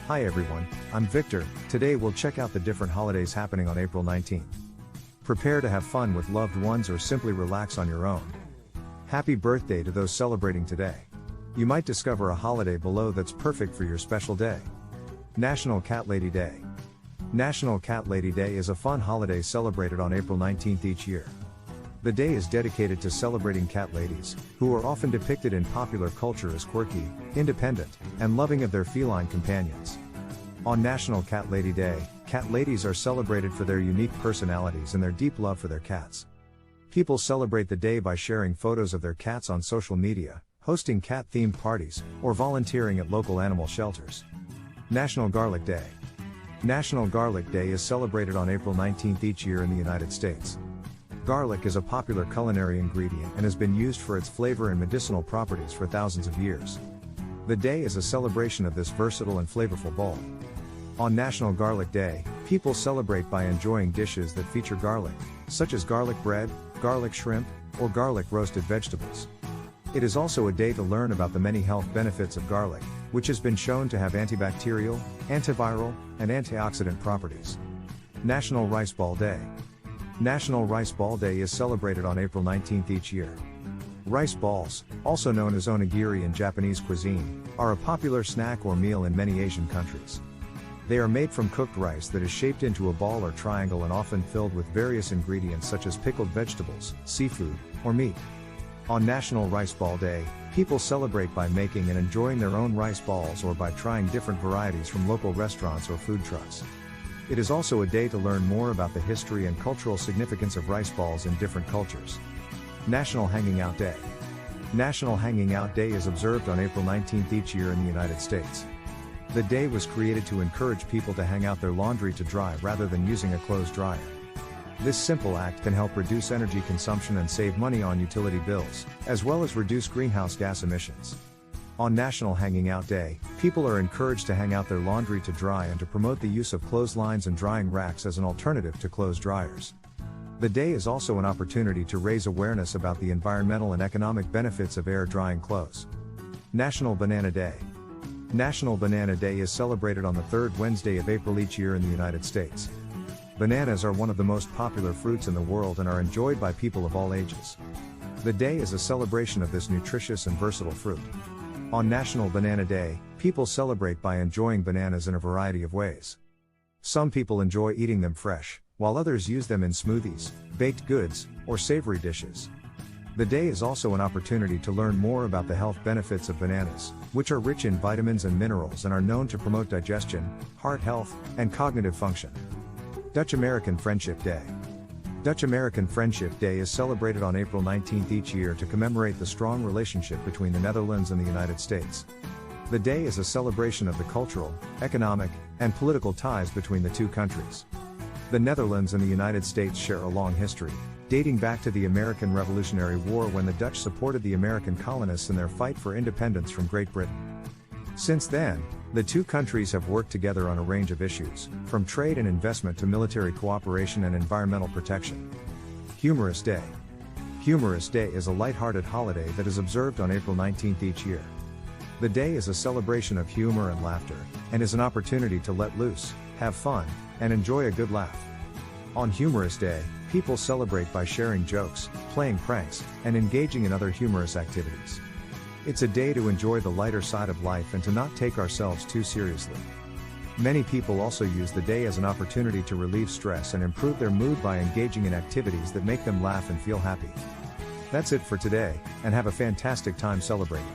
Hi everyone, I'm Victor. Today we'll check out the different holidays happening on April 19th. Prepare to have fun with loved ones or simply relax on your own. Happy birthday to those celebrating today. You might discover a holiday below that's perfect for your special day. National Cat Lady Day. National Cat Lady Day is a fun holiday celebrated on April 19th each year. The day is dedicated to celebrating cat ladies, who are often depicted in popular culture as quirky, independent, and loving of their feline companions. On National Cat Lady Day, cat ladies are celebrated for their unique personalities and their deep love for their cats. People celebrate the day by sharing photos of their cats on social media, hosting cat-themed parties, or volunteering at local animal shelters. National Garlic Day. National Garlic Day is celebrated on April 19th each year in the United States. Garlic is a popular culinary ingredient and has been used for its flavor and medicinal properties for thousands of years. The day is a celebration of this versatile and flavorful bowl. On National Garlic Day, people celebrate by enjoying dishes that feature garlic, such as garlic bread, garlic shrimp, or garlic roasted vegetables. It is also a day to learn about the many health benefits of garlic, which has been shown to have antibacterial, antiviral, and antioxidant properties. National Rice Ball Day. National Rice Ball Day is celebrated on April 19th each year. Rice balls, also known as onigiri in Japanese cuisine, are a popular snack or meal in many Asian countries. They are made from cooked rice that is shaped into a ball or triangle and often filled with various ingredients such as pickled vegetables, seafood, or meat. On National Rice Ball Day, people celebrate by making and enjoying their own rice balls or by trying different varieties from local restaurants or food trucks. It is also a day to learn more about the history and cultural significance of rice balls in different cultures. National Hanging Out Day. National Hanging Out Day is observed on April 19th each year in the United States. The day was created to encourage people to hang out their laundry to dry rather than using a clothes dryer. This simple act can help reduce energy consumption and save money on utility bills, as well as reduce greenhouse gas emissions. On National Hanging Out Day, people are encouraged to hang out their laundry to dry and to promote the use of clotheslines and drying racks as an alternative to clothes dryers. The day is also an opportunity to raise awareness about the environmental and economic benefits of air drying clothes. National Banana Day. National Banana Day is celebrated on the third Wednesday of April each year in the United States. Bananas are one of the most popular fruits in the world and are enjoyed by people of all ages. The day is a celebration of this nutritious and versatile fruit. On National Banana Day, people celebrate by enjoying bananas in a variety of ways. Some people enjoy eating them fresh, while others use them in smoothies, baked goods, or savory dishes. The day is also an opportunity to learn more about the health benefits of bananas, which are rich in vitamins and minerals and are known to promote digestion, heart health, and cognitive function. Dutch American Friendship Day. Dutch American Friendship Day is celebrated on April 19th each year to commemorate the strong relationship between the Netherlands and the United States. The day is a celebration of the cultural, economic, and political ties between the two countries. The Netherlands and the United States share a long history, dating back to the American Revolutionary War when the Dutch supported the American colonists in their fight for independence from Great Britain. Since then, the two countries have worked together on a range of issues, from trade and investment to military cooperation and environmental protection. Humorous Day. Humorous Day is a lighthearted holiday that is observed on April 19th each year. The day is a celebration of humor and laughter, and is an opportunity to let loose, have fun, and enjoy a good laugh. On Humorous Day, people celebrate by sharing jokes, playing pranks, and engaging in other humorous activities. It's a day to enjoy the lighter side of life and to not take ourselves too seriously. Many people also use the day as an opportunity to relieve stress and improve their mood by engaging in activities that make them laugh and feel happy. That's it for today, and have a fantastic time celebrating.